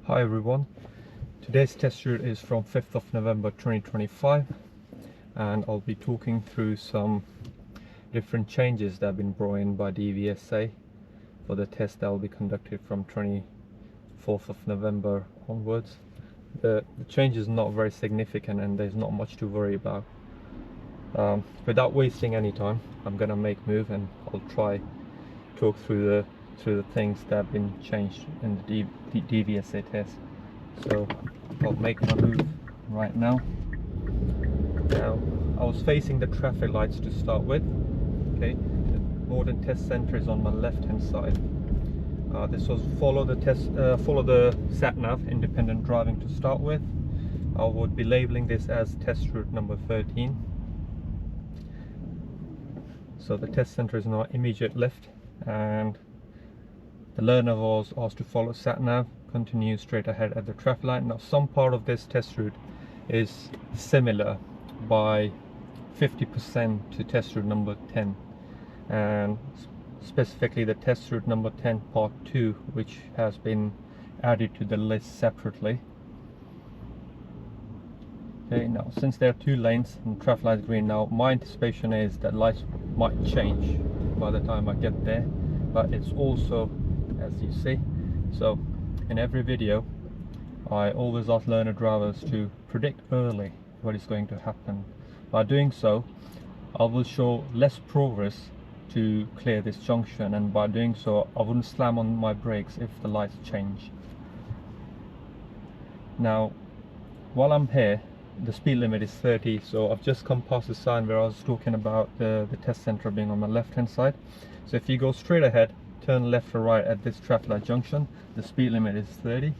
Hi everyone, today's test route is from 5th of November 2025 and I'll be talking through some different changes that have been brought in by DVSA for the test that will be conducted from 24th of November onwards. The change is not very significant and there's not much to worry about. Without wasting any time, I'm gonna make move and I'll try talk through the things that have been changed in the DVSA test. So I'll make my move right now. Now I was facing the traffic lights to start with. Okay, the Morden test center is on my left hand side. This was follow the sat nav independent driving to start with. I would be labeling this as test route number 13. So the test center is now immediate left and the learner was asked to follow sat nav, continue straight ahead at the traffic light. Now some part of this test route is similar by 50% to test route number 10, and specifically the test route number 10 part 2, which has been added to the list separately. Okay, now since there are two lanes and traffic light is green, now my anticipation is that lights might change by the time I get there, but it's also, as you see, so in every video I always ask learner drivers to predict early what is going to happen. By doing so, I will show less progress to clear this junction, and by doing so I wouldn't slam on my brakes if the lights change. Now while I'm here, the speed limit is 30, so I've just come past the sign where I was talking about the test center being on my left hand side. So if you go straight ahead, turn left or right at this traffic light junction, the speed limit is 30.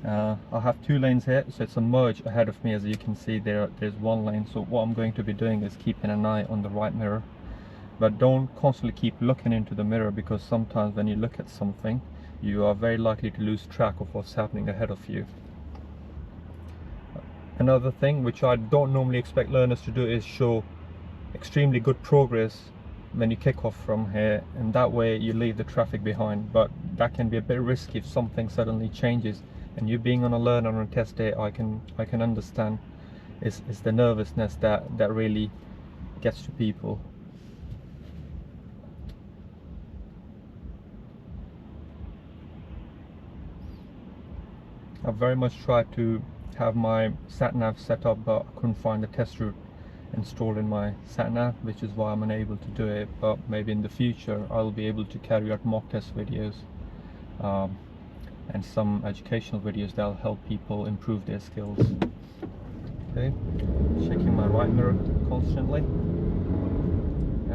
I have two lanes here, so it's a merge ahead of me. As you can see, there's one lane. So what I'm going to be doing is keeping an eye on the right mirror, but don't constantly keep looking into the mirror, because sometimes when you look at something you are very likely to lose track of what's happening ahead of you. Another thing which I don't normally expect learners to do is show extremely good progress when you kick off from here, and that way you leave the traffic behind. But that can be a bit risky if something suddenly changes, and you being on a learner on a test day, I can understand is the nervousness that really gets to people. I very much tried to have my sat nav set up, but I couldn't find the test route installed in my sat nav, which is why I'm unable to do it. But maybe in the future I'll be able to carry out mock test videos and some educational videos that'll help people improve their skills. Okay, checking my right mirror constantly. Yeah.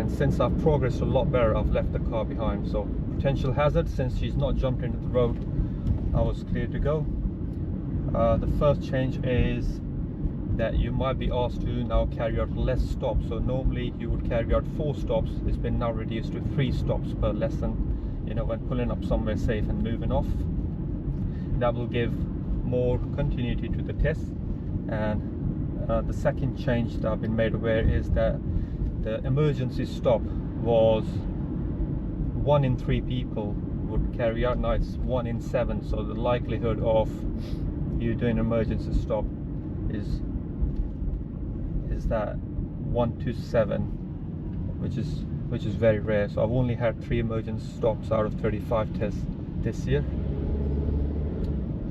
And since I've progressed a lot better, I've left the car behind. So potential hazard, since she's not jumped into the road, I was clear to go. The first change is that you might be asked to now carry out less stops. So normally you would carry out 4 stops. It's been now reduced to 3 stops per lesson, you know, when pulling up somewhere safe and moving off. That will give more continuity to the test. And the second change that I've been made aware is that the emergency stop was 1 in 3 people would carry out. Now it's 1 in 7, so the likelihood of you doing an emergency stop is that 1 to 7, which is very rare. So I've only had 3 emergency stops out of 35 tests this year.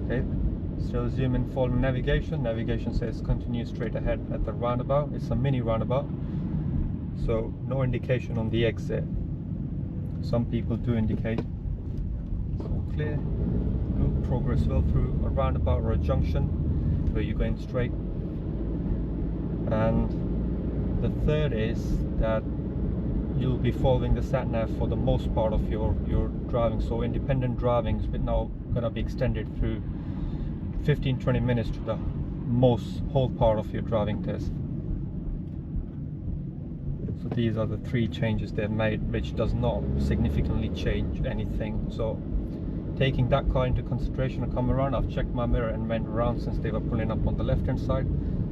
Okay, still zoom in, following navigation. Navigation says continue straight ahead at the roundabout. It's a mini roundabout, so no indication on the exit. Some people do indicate. So clear, good progress well through a roundabout or a junction where you're going straight. And the third is that you'll be following the sat nav for the most part of your driving. So independent driving is now going to be extended through 15-20 minutes to the whole part of your driving test. So these are the 3 changes they've made, which does not significantly change anything. So taking that car into consideration, I come around, I've checked my mirror and went around since they were pulling up on the left hand side.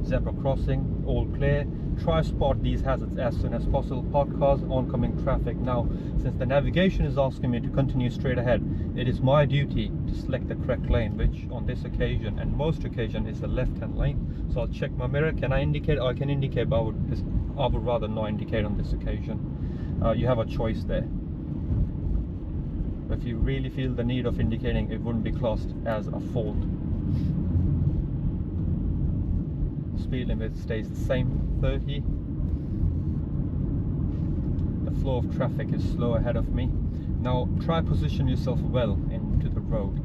zebra crossing, all clear. Try spot these hazards as soon as possible. Parked cars, oncoming traffic. Now, since the navigation is asking me to continue straight ahead, it is my duty to select the correct lane, which on this occasion and most occasion is the left-hand lane. So I'll check my mirror. Can I indicate? I can indicate, but I would rather not indicate on this occasion. You have a choice there. If you really feel the need of indicating, it wouldn't be classed as a fault. Speed limit stays the same, 30. The flow of traffic is slow ahead of me. Now try position yourself well into the road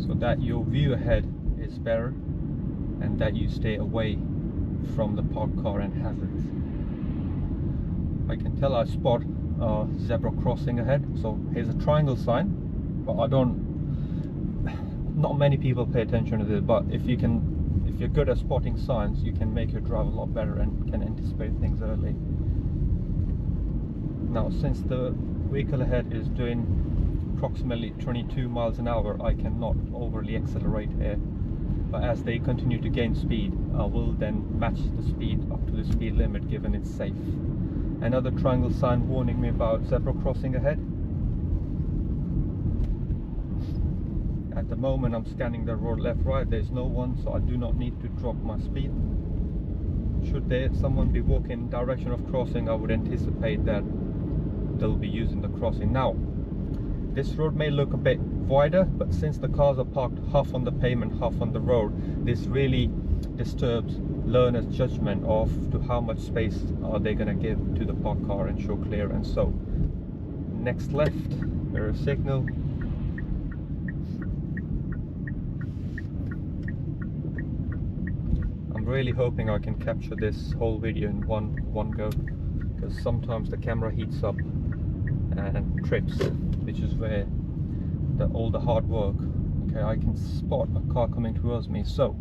so that your view ahead is better and that you stay away from the parked car and hazards. I can tell I spot a zebra crossing ahead, so here's a triangle sign, but not many people pay attention to this, but if you're good at spotting signs, you can make your drive a lot better and can anticipate things early. Now, since the vehicle ahead is doing approximately 22 miles an hour, I cannot overly accelerate here. But as they continue to gain speed, I will then match the speed up to the speed limit given it's safe. Another triangle sign warning me about zebra crossing ahead. At the moment I'm scanning the road left right, there's no one, so I do not need to drop my speed. Should someone be walking in the direction of crossing, I would anticipate that they'll be using the crossing. Now, this road may look a bit wider, but since the cars are parked half on the pavement, half on the road, this really disturbs learners' judgment of to how much space are they going to give to the parked car and show clearance. So, next left, there is a signal. I'm really hoping I can capture this whole video in one go, because sometimes the camera heats up and trips, which is where all the hard work. Okay, I can spot a car coming towards me. So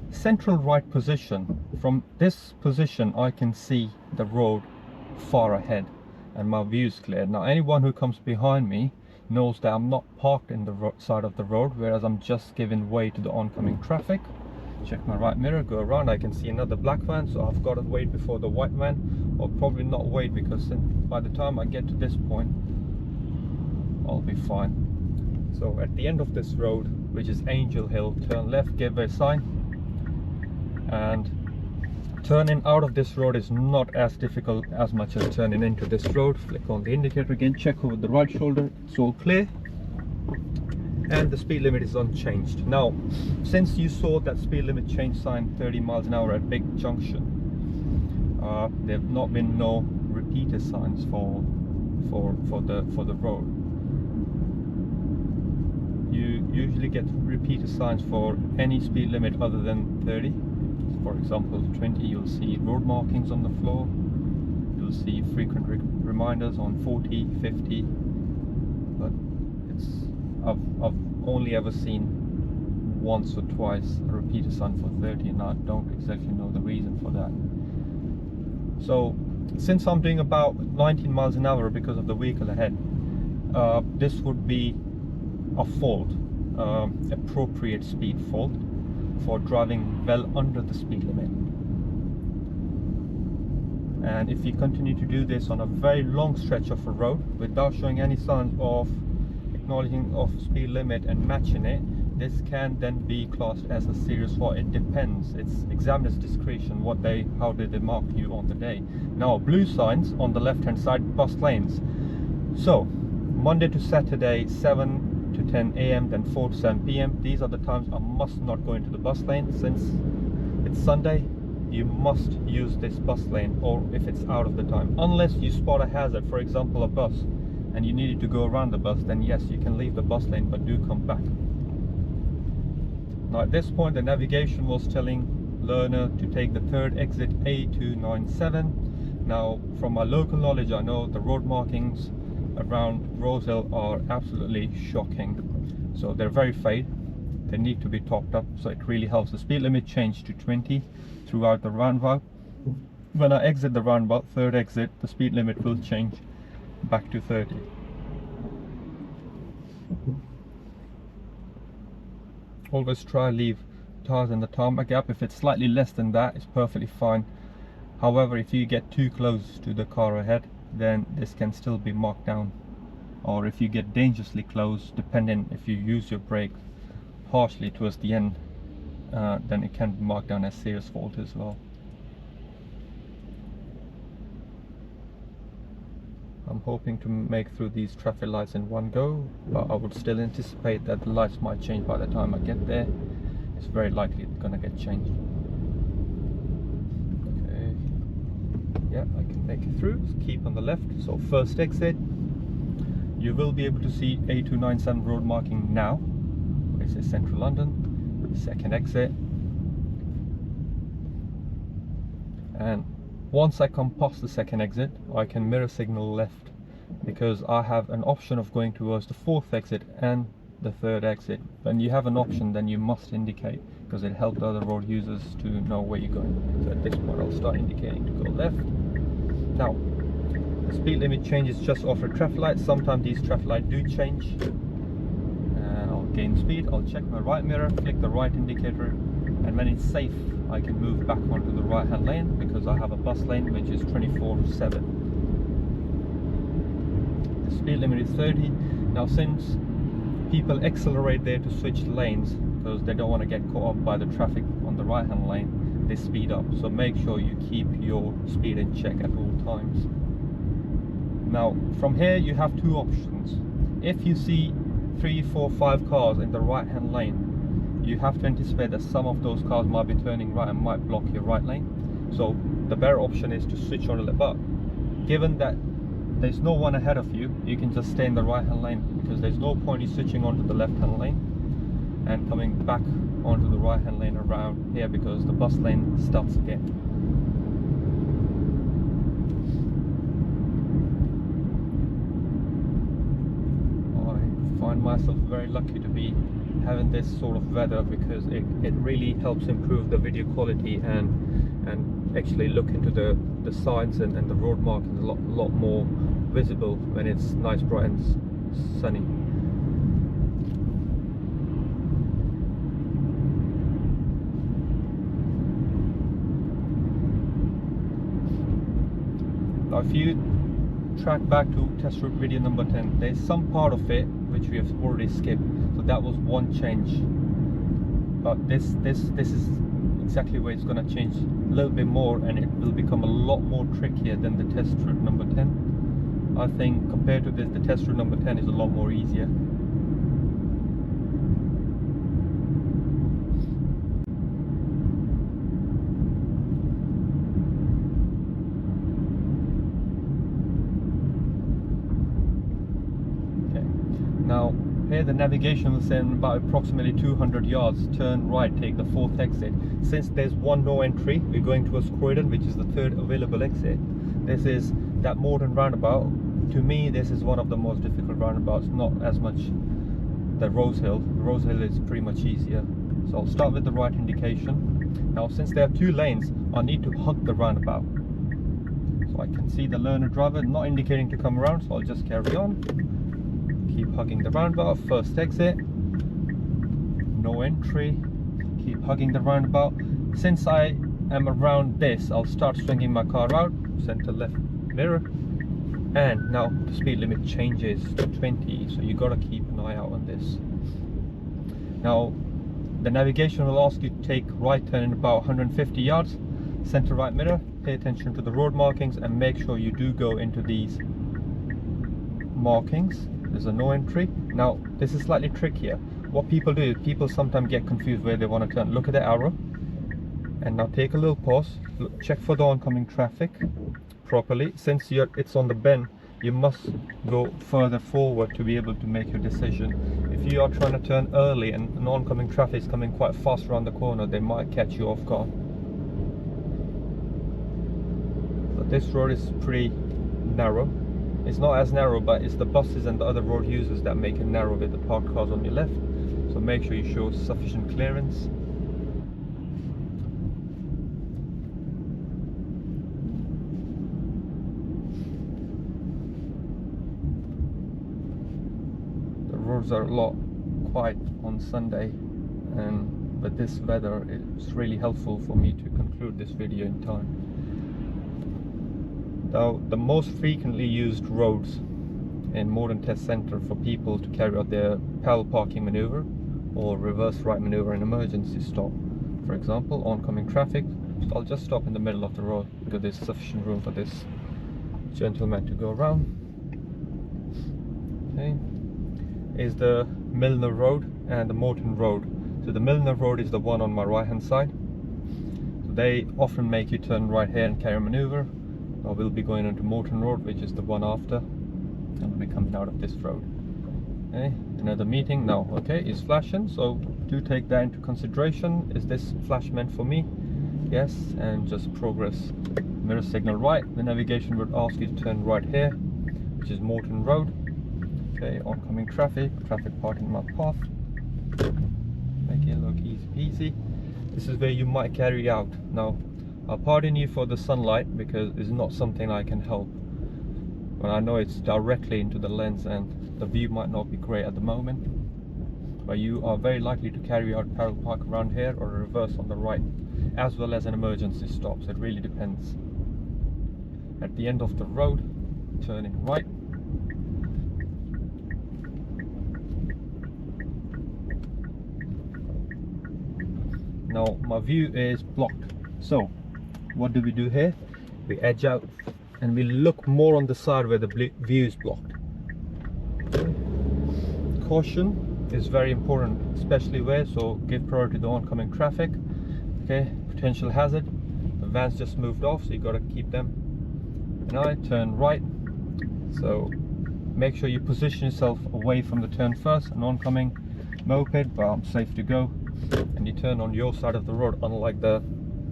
central right position, from this position I can see the road far ahead and my view is clear. Now anyone who comes behind me knows that I'm not parked in the side of the road, whereas I'm just giving way to the oncoming traffic. Check my right mirror, go around, I can see another black van, so I've got to wait before the white van, or probably not wait, because by the time I get to this point I'll be fine. So at the end of this road, which is Angel Hill, turn left, give a sign, and turning out of this road is not as difficult as much as turning into this road. Flick on the indicator again, check over the right shoulder, it's all clear. And the speed limit is unchanged. Now, since you saw that speed limit change sign 30 miles an hour at Big Junction, there have not been no repeater signs for the road. You usually get repeater signs for any speed limit other than 30. For example, 20, you'll see road markings on the floor. You'll see frequent reminders on 40, 50, but I've only ever seen once or twice a repeater sign for 30, and I don't exactly know the reason for that. So since I'm doing about 19 miles an hour because of the vehicle ahead, this would be a fault, appropriate speed fault for driving well under the speed limit. And if you continue to do this on a very long stretch of a road without showing any signs of acknowledging of speed limit and matching it, this can then be classed as a serious fault. It depends, it's examiner's discretion how did they mark you on the day. Now, blue signs on the left hand side, bus lanes. So Monday to Saturday, 7 to 10 a.m, then 4 to 7 p.m, these are the times I must not go into the bus lane. Since it's Sunday, you must use this bus lane, or if it's out of the time, unless you spot a hazard, for example a bus, and you needed to go around the bus, then yes, you can leave the bus lane, but do come back. Now at this point the navigation was telling learner to take the third exit A297. Now from my local knowledge, I know the road markings around Rosehill are absolutely shocking, so they're very fade, they need to be topped up, so it really helps. The speed limit changed to 20 throughout the roundabout. When I exit the roundabout, third exit, the speed limit will change back to 30. Always try leave tyres and the tarmac gap. If it's slightly less than that, it's perfectly fine. However, if you get too close to the car ahead, then this can still be marked down. Or if you get dangerously close, depending if you use your brake harshly towards the end, then it can be marked down as serious fault as well. I'm hoping to make through these traffic lights in one go, but I would still anticipate that the lights might change by the time I get there. It's very likely they're gonna get changed. Okay, yeah, I can make it through. Just keep on the left. So first exit, you will be able to see A297 road marking now. It says Central London. Second exit, and once I come past the second exit, I can mirror signal left, because I have an option of going towards the fourth exit and the third exit. When you have an option, then you must indicate, because it helps other road users to know where you're going. So at this point, I'll start indicating to go left. Now, the speed limit changes just after traffic lights. Sometimes these traffic lights do change. And I'll gain speed. I'll check my right mirror, flick the right indicator, and when it's safe, I can move back onto the right hand lane, because I have a bus lane which is 24/7. The speed limit is 30. Now, since people accelerate there to switch lanes because they don't want to get caught up by the traffic on the right hand lane, they speed up. So make sure you keep your speed in check at all times. Now, from here you have two options. If you see 3, 4, 5 cars in the right hand lane, you have to anticipate that some of those cars might be turning right and might block your right lane. So the better option is to switch on the left. But given that there's no one ahead of you, you can just stay in the right hand lane, because there's no point in switching onto the left hand lane and coming back onto the right hand lane around here, because the bus lane starts again. I find myself very lucky to be having this sort of weather, because it really helps improve the video quality and actually look into the signs and the road markings a lot more visible when it's nice, bright and sunny. Now, if you track back to test route video number 10, there's some part of it which we have already skipped. So that was one change, but this is exactly where it's going to change a little bit more, and it will become a lot more trickier than the test route number 10. I think compared to this, the test route number 10 is a lot more easier. Now, here the navigation will say in about approximately 200 yards, turn right, take the fourth exit. Since there's one no entry, we're going towards Croydon, which is the third available exit. This is that Morden roundabout. To me, this is one of the most difficult roundabouts, not as much the Rosehill. Rosehill is pretty much easier. So I'll start with the right indication. Now, since there are two lanes, I need to hug the roundabout. So I can see the learner driver not indicating to come around, so I'll just carry on. Keep hugging the roundabout, first exit, no entry, keep hugging the roundabout. Since I am around this, I'll start swinging my car out, center left mirror, and now the speed limit changes to 20, so you got to keep an eye out on this. Now, the navigation will ask you to take right turn in about 150 yards, center right mirror, pay attention to the road markings, and make sure you do go into these markings. There's a no entry. Now, this is slightly trickier. What people do is people sometimes get confused where they want to turn. Look at the arrow, and now take a little pause. Check for the oncoming traffic properly. Since it's on the bend, you must go further forward to be able to make your decision. If you are trying to turn early and an oncoming traffic is coming quite fast around the corner, they might catch you off guard. But this road is pretty narrow. It's not as narrow, but it's the buses and the other road users that make it narrow with the parked cars on your left. So make sure you show sufficient clearance. The roads are a lot quiet on Sunday, and but this weather is really helpful for me to conclude this video in time. Now, the most frequently used roads in Morden Test Centre for people to carry out their parallel parking maneuver or reverse right maneuver in emergency stop. For example, oncoming traffic, so I'll just stop in the middle of the road because there's sufficient room for this gentleman to go around. Okay, is the Milner Road and the Morden Road. So the Milner Road is the one on my right hand side. So they often make you turn right here and carry a maneuver. I will be going onto Morden Road, which is the one after, and I'll be coming out of this road. Okay, another meeting now. Okay, is flashing, so do take that into consideration. Is this flash meant for me? Yes, and just progress. Mirror signal right. The navigation would ask you to turn right here, which is Morden Road. Okay, oncoming traffic part in my path. Make it look easy peasy. This is where you might carry out. Now, I'll pardon you for the sunlight because it's not something I can help. But I know it's directly into the lens and the view might not be great at the moment. But you are very likely to carry out parallel park around here or a reverse on the right, as well as an emergency stop, so it really depends. At the end of the road, turning right. Now my view is blocked, so what do we do here? We edge out and we look more on the side where the view is blocked. Caution is very important, especially where, so give priority to the oncoming traffic. Okay, potential hazard. The vans just moved off, so you got to keep them. And I turn right, so make sure you position yourself away from the turn first. An oncoming moped, but I'm safe to go. And you turn on your side of the road, unlike the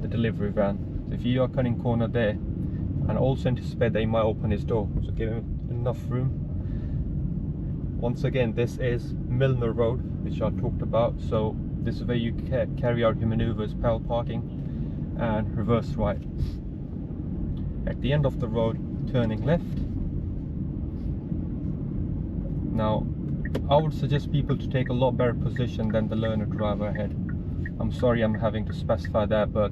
delivery van. So if you are cutting corner there, and also anticipate that he might open his door, so give him enough room. Once again, this is Milner Road, which I talked about. So this is where you carry out your maneuvers, parallel parking and reverse right. At the end of the road, turning left. Now, I would suggest people to take a lot better position than the learner driver ahead. I'm sorry I'm having to specify that, but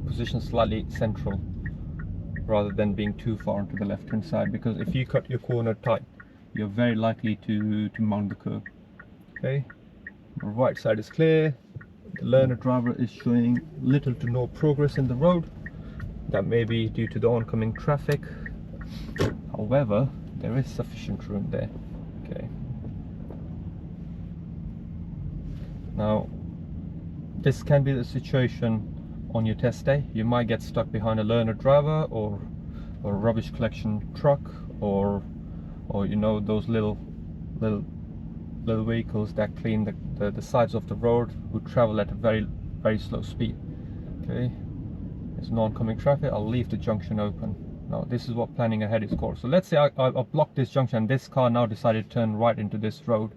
position slightly central rather than being too far onto the left hand side, because if you cut your corner tight, you're very likely to mount the curb. Okay, the right side is clear. The learner driver is showing little to no progress in the road. That may be due to the oncoming traffic. However, there is sufficient room there. Okay. Now, this can be the situation on your test day. You might get stuck behind a learner driver or a rubbish collection truck or you know, those little vehicles that clean the sides of the road, who travel at a very slow speed. Okay, there's no oncoming traffic. I'll leave the junction open. Now this is what planning ahead is called. So let's say I block this junction and this car now decided to turn right into this road,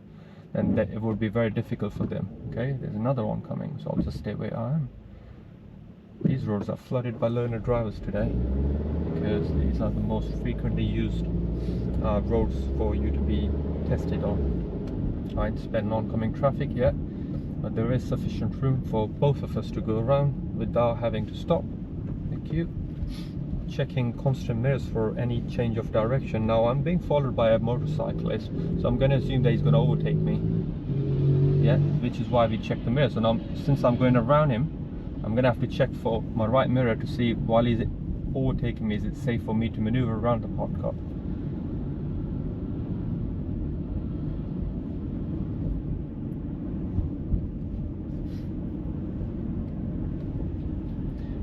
then it would be very difficult for them. Okay, there's another one coming, so I'll just stay where I am. These roads are flooded by learner drivers today because these are the most frequently used roads for you to be tested on. I anticipate oncoming traffic yet, but there is sufficient room for both of us to go around without having to stop. Thank you. Checking constant mirrors for any change of direction. Now I'm being followed by a motorcyclist, so I'm going to assume that he's going to overtake me. Yeah, which is why we check the mirrors. So now, since I'm going around him, I'm going to have to check for my right mirror to see, while he's overtaking me, is it safe for me to maneuver around the parked car.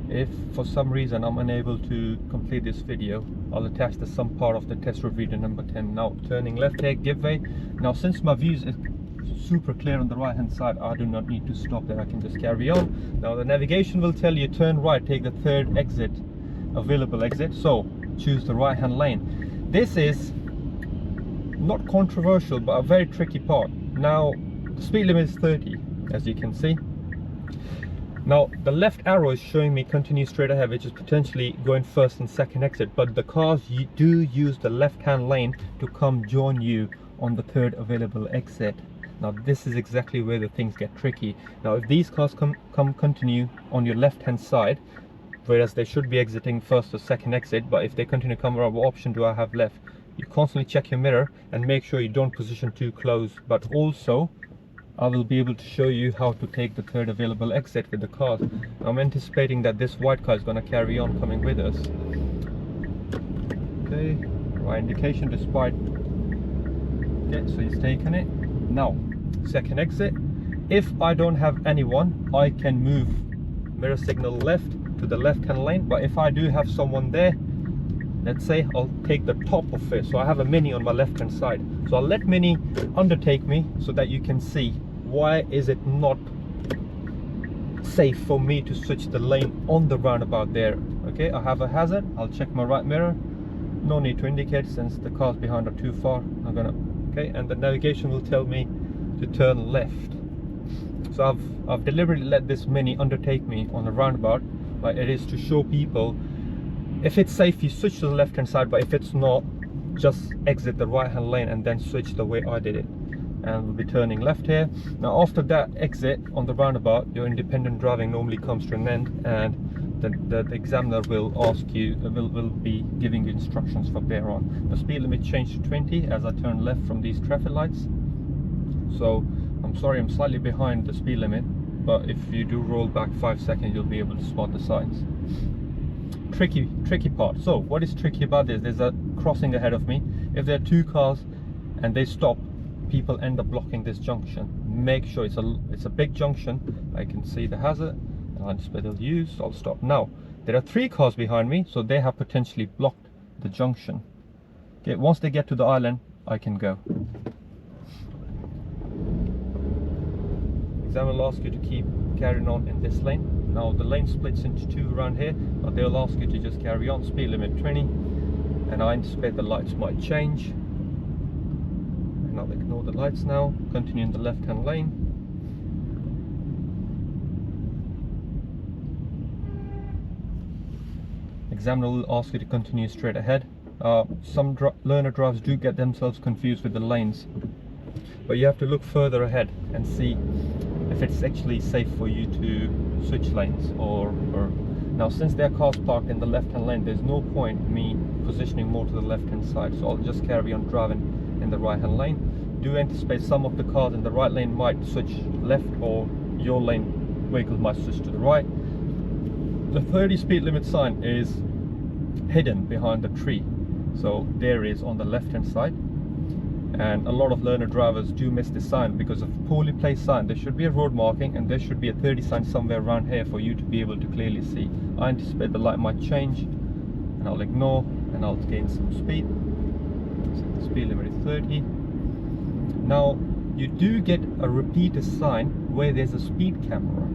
If for some reason I'm unable to complete this video, I'll attach the some part of the test road video number 10. Now turning left here, give way. Now since my view is super clear on the right hand side, I do not need to stop there, I can just carry on. Now the navigation will tell you turn right, take the third exit, available exit, so choose the right hand lane. This is not controversial but a very tricky part. Now the speed limit is 30, as you can see. Now the left arrow is showing me continue straight ahead, which is potentially going first and second exit, but the cars do use the left hand lane to come join you on the third available exit. Now this is exactly where the things get tricky. Now if these cars continue on your left hand side, whereas they should be exiting first or second exit, but if they continue to come around, what option do I have left? You constantly check your mirror and make sure you don't position too close, but also I will be able to show you how to take the third available exit with the cars. I'm anticipating that this white car is going to carry on coming with us. Okay, right indication despite. Okay, so he's taken it. Now, second exit. If I don't have anyone, I can move mirror signal left to the left hand lane, but if I do have someone there, let's say I'll take the top of it. So I have a Mini on my left hand side, so I'll let Mini undertake me so that you can see why is it not safe for me to switch the lane on the roundabout there. Okay, I have a hazard. I'll check my right mirror. No need to indicate since the cars behind are too far. I'm gonna, okay, and the navigation will tell me to turn left. So I've deliberately let this Mini undertake me on the roundabout, but it is to show people if it's safe you switch to the left hand side, but if it's not, just exit the right hand lane and then switch the way I did it. And we'll be turning left here. Now after that exit on the roundabout, your independent driving normally comes to an end, and the examiner will ask you, will be giving you instructions from there on. The speed limit changed to 20 as I turn left from these traffic lights. So I'm sorry I'm slightly behind the speed limit, but if you do roll back 5 seconds you'll be able to spot the signs. Tricky part. So what is tricky about this? There's a crossing ahead of me. If there are two cars and they stop, people end up blocking this junction. Make sure it's a big junction. I can see the hazard and I anticipate they'll use. I'll stop. Now there are three cars behind me, so they have potentially blocked the junction. Okay, once they get to the island I can go. Examiner will ask you to keep carrying on in this lane. Now the lane splits into two around here, but they'll ask you to just carry on. Speed limit 20, and I anticipate the lights might change. And I'll ignore the lights now. Continue in the left hand lane. Examiner will ask you to continue straight ahead. Some learner drivers do get themselves confused with the lanes, but you have to look further ahead and see if it's actually safe for you to switch lanes or now since there are cars parked in the left hand lane, there's no point me positioning more to the left hand side, so I'll just carry on driving in the right hand lane. Do anticipate some of the cars in the right lane might switch left, or your lane vehicle might switch to the right. The 30 speed limit sign is hidden behind the tree, so there is on the left hand side, and a lot of learner drivers do miss this sign because of poorly placed sign. There should be a road marking and there should be a 30 sign somewhere around here for you to be able to clearly see. I anticipate the light might change and I'll ignore and I'll gain some speed. So the speed limit is 30. Now you do get a repeater sign where there's a speed camera,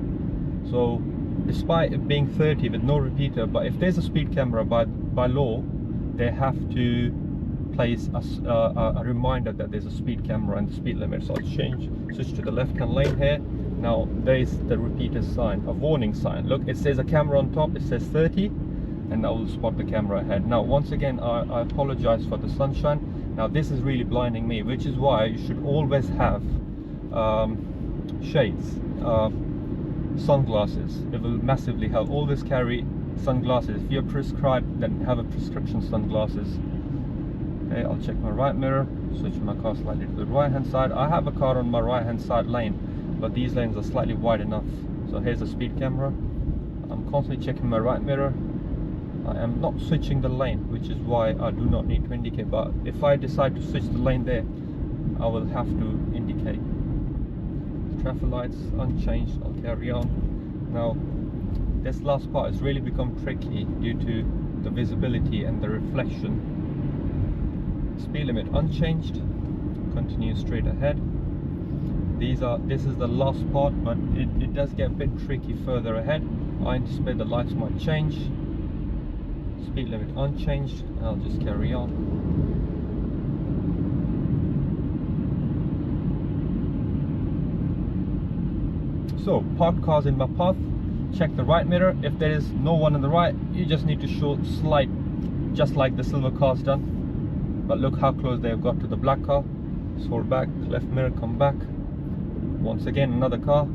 so despite it being 30 with no repeater, but if there's a speed camera by law they have to place a reminder that there's a speed camera and the speed limit. So I'll switch to the left hand lane here. Now there is the repeater sign, a warning sign. Look, it says a camera on top, it says 30, and I will spot the camera ahead. Now once again I apologize for the sunshine. Now this is really blinding me, which is why you should always have shades, sunglasses. It will massively help. Always carry sunglasses. If you're prescribed, then have a prescription sunglasses. Okay, I'll check my right mirror, switch my car slightly to the right hand side. I have a car on my right hand side lane, but these lanes are slightly wide enough. So here's a speed camera. I'm constantly checking my right mirror. I am not switching the lane, which is why I do not need to indicate, but if I decide to switch the lane there, I will have to indicate. The traffic lights unchanged, I'll carry on. Now this last part has really become tricky due to the visibility and the reflection. Speed limit unchanged, continue straight ahead. This is the last part, but it does get a bit tricky further ahead. I anticipate the lights might change. Speed limit unchanged, and I'll just carry on. So parked cars in my path, check the right mirror. If there is no one on the right, you just need to slide just like the silver car's done. But look how close they have got to the black car. Hold back, left mirror, come back. once again another car.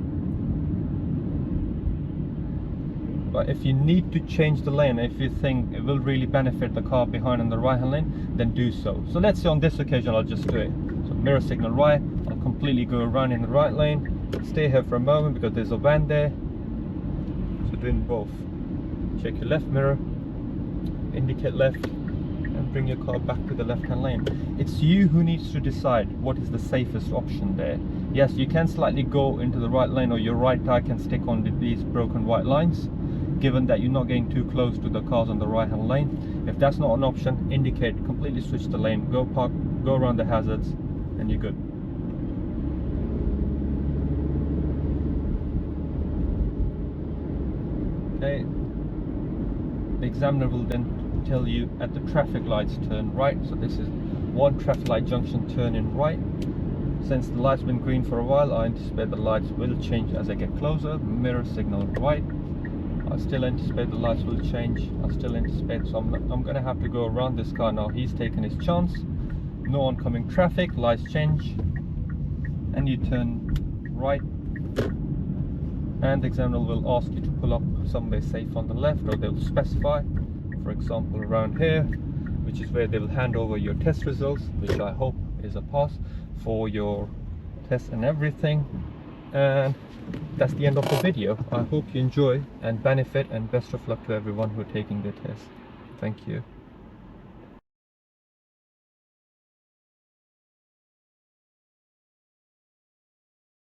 But if you need to change the lane, if you think it will really benefit the car behind in the right hand lane, then do so. So let's say on this occasion I'll just do it. So mirror signal right, I'll completely go around in the right lane, stay here for a moment because there's a van there. So doing both. Check your left mirror, indicate left, and bring your car back to the left hand lane. It's you who needs to decide what is the safest option there. Yes, you can slightly go into the right lane, or your right tire can stick on these broken white lines, given that you're not getting too close to the cars on the right hand lane. If that's not an option, indicate, completely switch the lane, go park, go around the hazards, and you're good. Okay, the examiner will then tell you at the traffic lights turn right. So this is one traffic light junction, turn in right. Since the light's been green for a while, I anticipate the lights will change as I get closer. Mirror signal right. I still anticipate the lights will change. I still anticipate, so I'm going to have to go around this car now. He's taken his chance. No oncoming traffic, lights change, and you turn right. And the examiner will ask you to pull up somewhere safe on the left, or they'll specify, for example, around here, which is where they'll hand over your test results, which I hope is a pass for your test and everything. And that's the end of the video. I hope you enjoy and benefit, and best of luck to everyone who are taking the test. Thank you.